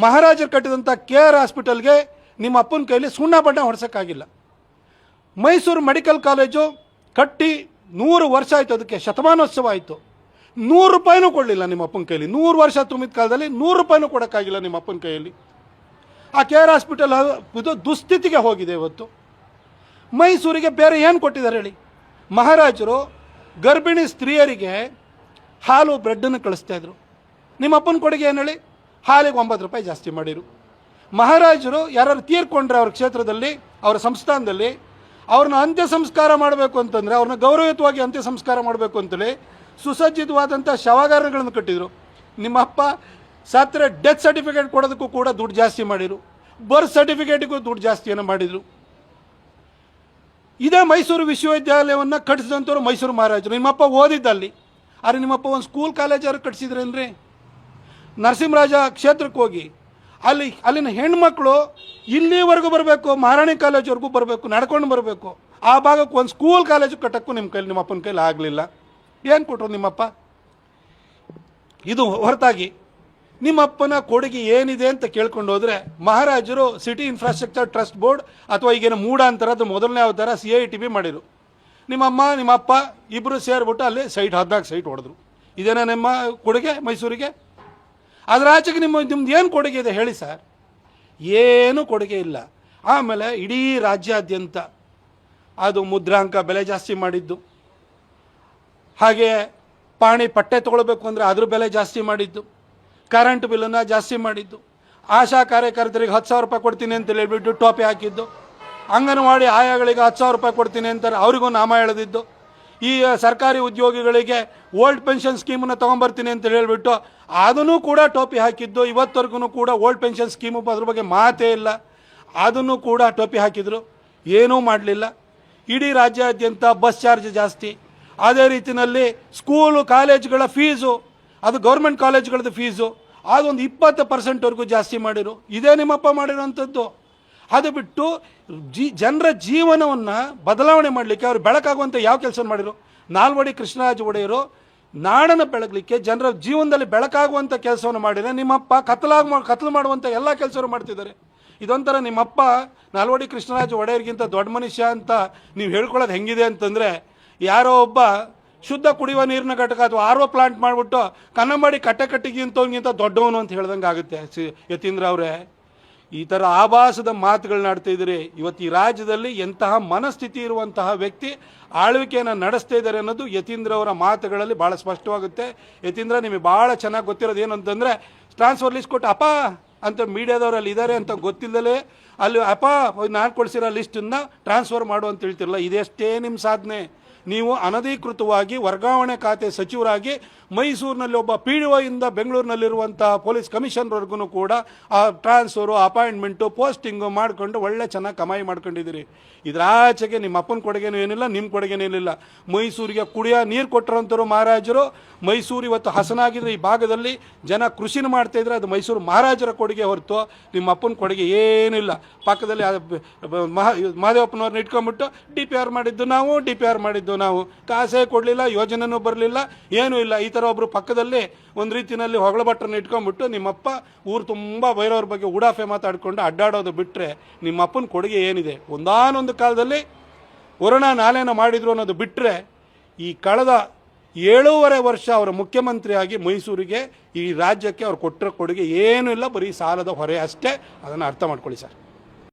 ಮಹಾರಾಜರು ಕಟ್ಟಿದಂಥ KR ಹಾಸ್ಪಿಟಲ್ಗೆ ನಿಮ್ಮ ಅಪ್ಪನ ಕೈಲಿ ಸುಣ್ಣ ಬಣ್ಣ ಹೊಡ್ಸೋಕ್ಕಾಗಿಲ್ಲ. ಮೈಸೂರು ಮೆಡಿಕಲ್ ಕಾಲೇಜು ಕಟ್ಟಿ 100 ವರ್ಷ ಆಯಿತು, ಅದಕ್ಕೆ ಶತಮಾನೋತ್ಸವ ಆಯಿತು. 100 ರೂಪಾಯಿನೂ ಕೊಡಲಿಲ್ಲ ನಿಮ್ಮ ಅಪ್ಪನ ಕೈಲಿ. 100 ವರ್ಷ ತುಂಬಿದ ಕಾಲದಲ್ಲಿ 100 ರೂಪಾಯಿನೂ ಕೊಡೋಕ್ಕಾಗಿಲ್ಲ ನಿಮ್ಮ ಅಪ್ಪನ ಕೈಯಲ್ಲಿ. ಆ KR ಹಾಸ್ಪಿಟಲ್ ಇದು ದುಸ್ಥಿತಿಗೆ ಹೋಗಿದೆ ಇವತ್ತು. ಮೈಸೂರಿಗೆ ಬೇರೆ ಏನು ಕೊಟ್ಟಿದ್ದಾರೆ ಹೇಳಿ? ಮಹಾರಾಜರು ಗರ್ಭಿಣಿ ಸ್ತ್ರೀಯರಿಗೆ ಹಾಲು ಬ್ರೆಡ್ಡನ್ನು ಕಳಿಸ್ತಾಯಿದ್ರು. ನಿಮ್ಮ ಅಪ್ಪನ ಕೊಡುಗೆ ಏನು ಹೇಳಿ? ಹಾಲಿಗೆ 9 ರೂಪಾಯಿ ಜಾಸ್ತಿ ಮಾಡಿರು. ಮಹಾರಾಜರು ಯಾರು ತೀರ್ಕೊಂಡ್ರೆ ಅವ್ರ ಕ್ಷೇತ್ರದಲ್ಲಿ, ಅವರ ಸಂಸ್ಥಾನದಲ್ಲಿ, ಅವ್ರನ್ನ ಅಂತ್ಯ ಸಂಸ್ಕಾರ ಮಾಡಬೇಕು ಅಂತಂದರೆ, ಅವ್ರನ್ನ ಗೌರವಯುತವಾಗಿ ಅಂತ್ಯ ಸಂಸ್ಕಾರ ಮಾಡಬೇಕು ಅಂತೇಳಿ ಸುಸಜ್ಜಿತವಾದಂಥ ಶವಾಗಾರಗಳನ್ನು ಕಟ್ಟಿದರು. ನಿಮ್ಮ ಅಪ್ಪ ಸತ್ತರೆ ಡೆತ್ ಸರ್ಟಿಫಿಕೇಟ್ ಕೊಡೋದಕ್ಕೂ ಕೂಡ ದುಡ್ಡು ಜಾಸ್ತಿ ಮಾಡಿದರು. ಬರ್ತ್ ಸರ್ಟಿಫಿಕೇಟಿಗೂ ದುಡ್ಡು ಜಾಸ್ತಿಯನ್ನು ಮಾಡಿದರು. ಇದೇ ಮೈಸೂರು ವಿಶ್ವವಿದ್ಯಾಲಯವನ್ನು ಕಟ್ಟಿಸಿದಂಥವ್ರು ಮೈಸೂರು ಮಹಾರಾಜರು. ನಿಮ್ಮಪ್ಪ ಓದಿದ್ದಲ್ಲಿ, ಆದರೆ ನಿಮ್ಮಪ್ಪ ಒಂದು ಸ್ಕೂಲ್ ಕಾಲೇಜಾರು ಕಟ್ಟಿಸಿದ್ರೇನ್ರಿ? ನರಸಿಂಹರಾಜ ಕ್ಷೇತ್ರಕ್ಕೆ ಹೋಗಿ ಅಲ್ಲಿನ ಹೆಣ್ಮಕ್ಳು ಇಲ್ಲಿವರೆಗೂ ಬರಬೇಕು, ಮಹಾರಾಣಿ ಕಾಲೇಜ್ವರೆಗೂ ಬರಬೇಕು, ನಡ್ಕೊಂಡು ಬರಬೇಕು. ಆ ಭಾಗಕ್ಕೆ ಒಂದು ಸ್ಕೂಲ್ ಕಾಲೇಜು ಕಟ್ಟೋಕ್ಕೂ ನಿಮ್ಮ ಅಪ್ಪನ ಕೈಲಿ ಆಗಲಿಲ್ಲ. ಏನು ಕೊಟ್ಟರು ನಿಮ್ಮಪ್ಪ? ಇದು ಹೊರತಾಗಿ ನಿಮ್ಮಪ್ಪನ ಕೊಡುಗೆ ಏನಿದೆ ಅಂತ ಕೇಳ್ಕೊಂಡು ಹೋದರೆ, ಮಹಾರಾಜರು ಸಿಟಿ ಇನ್ಫ್ರಾಸ್ಟ್ರಕ್ಚರ್ ಟ್ರಸ್ಟ್ ಬೋರ್ಡ್ ಅಥವಾ ಈಗೇನು ಮೂಡ ಅಂತಾರದ್ದು ಮೊದಲನೇ ಅವತಾರ CITB ಮಾಡಿರು. ನಿಮ್ಮಮ್ಮ ನಿಮ್ಮಪ್ಪ ಇಬ್ಬರು ಸೇರಿಬಿಟ್ಟು ಅಲ್ಲಿ 14 ಸೈಟ್ ಹೊಡೆದ್ರು. ಇದೇನಾ ನಿಮ್ಮ ಕೊಡುಗೆ ಮೈಸೂರಿಗೆ? ಅದರ ಆಚೆಗೆ ನಿಮ್ಮದು ಏನು ಕೊಡುಗೆ ಇದೆ ಹೇಳಿ ಸರ್? ಏನೂ ಕೊಡುಗೆ ಇಲ್ಲ. ಆಮೇಲೆ ಇಡೀ ರಾಜ್ಯಾದ್ಯಂತ ಅದು ಮುದ್ರಾಂಕ ಬೆಲೆ ಜಾಸ್ತಿ ಮಾಡಿದ್ದು, ಹಾಗೆ ಪಾಣಿ ಪಟ್ಟೆ ತೊಗೊಳ್ಬೇಕು ಅಂದರೆ ಅದ್ರ ಬೆಲೆ ಜಾಸ್ತಿ ಮಾಡಿದ್ದು, ಕರೆಂಟ್ ಬಿಲ್ಲನ್ನು ಜಾಸ್ತಿ ಮಾಡಿದ್ದು, ಆಶಾ ಕಾರ್ಯಕರ್ತರಿಗೆ 10,000 ರೂಪಾಯಿ ಕೊಡ್ತೀನಿ ಅಂತ ಹೇಳ್ಬಿಟ್ಟು ಟೋಪಿ ಹಾಕಿದ್ದು, ಅಂಗನವಾಡಿ ಆಯಾಗಳಿಗೆ 10,000 ರೂಪಾಯಿ ಕೊಡ್ತೀನಿ ಅಂತಾರೆ, ಅವರಿಗೂ ನಾಮ ಎಳೆದಿದ್ದು, ಈ ಸರ್ಕಾರಿ ಉದ್ಯೋಗಿಗಳಿಗೆ ಓಲ್ಡ್ ಪೆನ್ಷನ್ ಸ್ಕೀಮನ್ನು ತೊಗೊಂಬರ್ತೀನಿ ಅಂತ ಹೇಳ್ಬಿಟ್ಟು ಅದನ್ನು ಕೂಡ ಟೋಪಿ ಹಾಕಿದ್ದು. ಇವತ್ತವರೆಗೂ ಕೂಡ ಓಲ್ಡ್ ಪೆನ್ಷನ್ ಸ್ಕೀಮು ಅದ್ರ ಬಗ್ಗೆ ಮಾತೇ ಇಲ್ಲ. ಅದನ್ನು ಕೂಡ ಟೋಪಿ ಹಾಕಿದರು, ಏನೂ ಮಾಡಲಿಲ್ಲ. ಇಡೀ ರಾಜ್ಯಾದ್ಯಂತ ಬಸ್ ಚಾರ್ಜ್ ಜಾಸ್ತಿ, ಅದೇ ರೀತಿಯಲ್ಲಿ ಸ್ಕೂಲು ಕಾಲೇಜುಗಳ ಫೀಸು, ಅದು ಗೌರ್ಮೆಂಟ್ ಕಾಲೇಜುಗಳದ್ದು ಫೀಸು ಅದೊಂದು 20% ಜಾಸ್ತಿ ಮಾಡಿರು. ಇದೇ ನಿಮ್ಮಪ್ಪ ಮಾಡಿರೋಂಥದ್ದು. ಅದು ಬಿಟ್ಟು ಜನರ ಜೀವನವನ್ನು ಬದಲಾವಣೆ ಮಾಡಲಿಕ್ಕೆ ಅವರು ಬೆಳಕಾಗುವಂಥ ಯಾವ ಕೆಲಸ ಮಾಡಿರು? ನಾಲ್ವಡಿ ಕೃಷ್ಣರಾಜ ಒಡೆಯರು ನಾಡನ್ನು ಬೆಳಗಲಿಕ್ಕೆ, ಜನರ ಜೀವನದಲ್ಲಿ ಬೆಳಕಾಗುವಂಥ ಕೆಲಸವನ್ನು ಮಾಡಿದರೆ, ನಿಮ್ಮಪ್ಪ ಕತ್ಲು ಮಾಡುವಂಥ ಎಲ್ಲ ಕೆಲಸವನ್ನು ಮಾಡ್ತಿದ್ದಾರೆ. ಇದೊಂಥರ ನಿಮ್ಮಪ್ಪ ನಾಲ್ವಡಿ ಕೃಷ್ಣರಾಜ ಒಡೆಯರಿಗಿಂತ ದೊಡ್ಡ ಮನುಷ್ಯ ಅಂತ ನೀವು ಹೇಳ್ಕೊಳ್ಳೋದು ಹೆಂಗಿದೆ ಅಂತಂದರೆ, ಯಾರೋ ಒಬ್ಬ ಶುದ್ಧ ಕುಡಿಯುವ ನೀರಿನ ಘಟಕ ಅಥವಾ RO ಪ್ಲಾಂಟ್ ಮಾಡಿಬಿಟ್ಟು ಕನ್ನಂಬಾಡಿ ಕಟ್ಟೆಗಿಂತವನಿಗಿಂತ ದೊಡ್ಡವನು ಅಂತ ಹೇಳ್ದಂಗೆ ಆಗುತ್ತೆ. ಯತೀಂದ್ರ ಅವರೇ, ಈ ಥರ ಆಭಾಸದ ಮಾತುಗಳನ್ನ ಆಡ್ತಾಯಿದ್ದೀರಿ. ಇವತ್ತು ಈ ರಾಜ್ಯದಲ್ಲಿ ಎಂತಹ ಮನಸ್ಥಿತಿ ಇರುವಂತಹ ವ್ಯಕ್ತಿ ಆಳ್ವಿಕೆಯನ್ನು ನಡೆಸ್ತಾ ಇದ್ದಾರೆ ಅನ್ನೋದು ಯತೀಂದ್ರ ಅವರ ಮಾತುಗಳಲ್ಲಿ ಭಾಳ ಸ್ಪಷ್ಟವಾಗುತ್ತೆ. ಯತೀಂದ್ರ, ನಿಮಗೆ ಭಾಳ ಚೆನ್ನಾಗಿ ಗೊತ್ತಿರೋದು ಏನು ಅಂತಂದರೆ, ಟ್ರಾನ್ಸ್ಫರ್ ಲಿಸ್ಟ್ ಕೊಟ್ಟು ಅಪ್ಪ ಅಂತ ಮೀಡಿಯಾದವರಲ್ಲಿ ಇದ್ದಾರೆ ಅಂತ ಗೊತ್ತಿಲ್ಲದಲೇ ಅಲ್ಲಿ ಅಪ್ಪ ನಾನು ಕೊಡಿಸಿರೋ ಲಿಸ್ಟನ್ನು ಟ್ರಾನ್ಸ್ಫರ್ ಮಾಡು ಅಂತ ಹೇಳ್ತಿರಲ್ಲ, ಇದೆಷ್ಟೇ ನಿಮ್ಮ ಸಾಧನೆ. ನೀವು ಅನಧಿಕೃತವಾಗಿ ವರ್ಗಾವಣೆ ಖಾತೆ ಸಚಿವರಾಗಿ ಮೈಸೂರಿನಲ್ಲಿ ಒಬ್ಬ PDO ಇಂದ ಬೆಂಗಳೂರಿನಲ್ಲಿರುವಂಥ ಪೊಲೀಸ್ ಕಮಿಷನರ್ವರೆಗೂ ಕೂಡ ಆ ಟ್ರಾನ್ಸ್ಫರು, ಅಪಾಯಿಂಟ್ಮೆಂಟು, ಪೋಸ್ಟಿಂಗು ಮಾಡಿಕೊಂಡು ಒಳ್ಳೆ ಚೆನ್ನಾಗಿ ಕಮಾಯಿ ಮಾಡ್ಕೊಂಡಿದ್ದೀರಿ. ಇದರ ಆಚೆಗೆ ನಿಮ್ಮ ಅಪ್ಪನ ಕೊಡುಗೆನೂ ಏನಿಲ್ಲ, ನಿಮ್ಮ ಕೊಡುಗೆನೂ ಏನಿಲ್ಲ. ಮೈಸೂರಿಗೆ ಕುಡಿಯೋ ನೀರು ಕೊಟ್ಟರಂಥವ್ರು ಮಹಾರಾಜರು. ಮೈಸೂರು ಇವತ್ತು ಹಸನಾಗಿದ್ರೆ, ಈ ಭಾಗದಲ್ಲಿ ಜನ ಕೃಷಿನ ಮಾಡ್ತಾಯಿದ್ರೆ ಅದು ಮೈಸೂರು ಮಹಾರಾಜರ ಕೊಡುಗೆ ಹೊರತು ನಿಮ್ಮ ಅಪ್ಪನ ಕೊಡುಗೆ ಏನಿಲ್ಲ. ಪಕ್ಕದಲ್ಲಿ ಮಹದೇವಪ್ಪನವ್ರನ್ನ ಇಟ್ಕೊಂಡ್ಬಿಟ್ಟು DPR ಮಾಡಿದ್ದು ನಾವು ಕಾಸೇ ಕೊಡಲಿಲ್ಲ, ಯೋಜನೆನೂ ಬರಲಿಲ್ಲ, ಏನೂ ಇಲ್ಲ. ಈ ಥರ ಒಬ್ಬರು ಪಕ್ಕದಲ್ಲಿ ಒಂದು ರೀತಿಯಲ್ಲಿ ಹೊಗಳಭಟ್ಟರನ್ನ ಇಟ್ಕೊಂಡ್ಬಿಟ್ಟು ನಿಮ್ಮಪ್ಪ ಊರು ತುಂಬ ಬೈರವ್ರ ಬಗ್ಗೆ ಉಡಾಫೆ ಮಾತಾಡಿಕೊಂಡು ಅಡ್ಡಾಡೋದು ಬಿಟ್ಟರೆ ನಿಮ್ಮಪ್ಪನ ಕೊಡುಗೆ ಏನಿದೆ? ಒಂದಾನೊಂದು ಕಾಲದಲ್ಲಿ ವರುಣ ನಾಲೆನ ಮಾಡಿದ್ರು ಅನ್ನೋದು ಬಿಟ್ಟರೆ, ಈ ಕಳೆದ 7.5 ವರ್ಷ ಅವರ ಮುಖ್ಯಮಂತ್ರಿಯಾಗಿ ಮೈಸೂರಿಗೆ, ಈ ರಾಜ್ಯಕ್ಕೆ ಅವ್ರು ಕೊಟ್ಟಿರೋ ಕೊಡುಗೆ ಏನೂ ಇಲ್ಲ, ಬರೀ ಸಾಲದ ಹೊರೆ ಅಷ್ಟೇ. ಅದನ್ನು ಅರ್ಥ ಮಾಡ್ಕೊಳ್ಳಿ ಸರ್.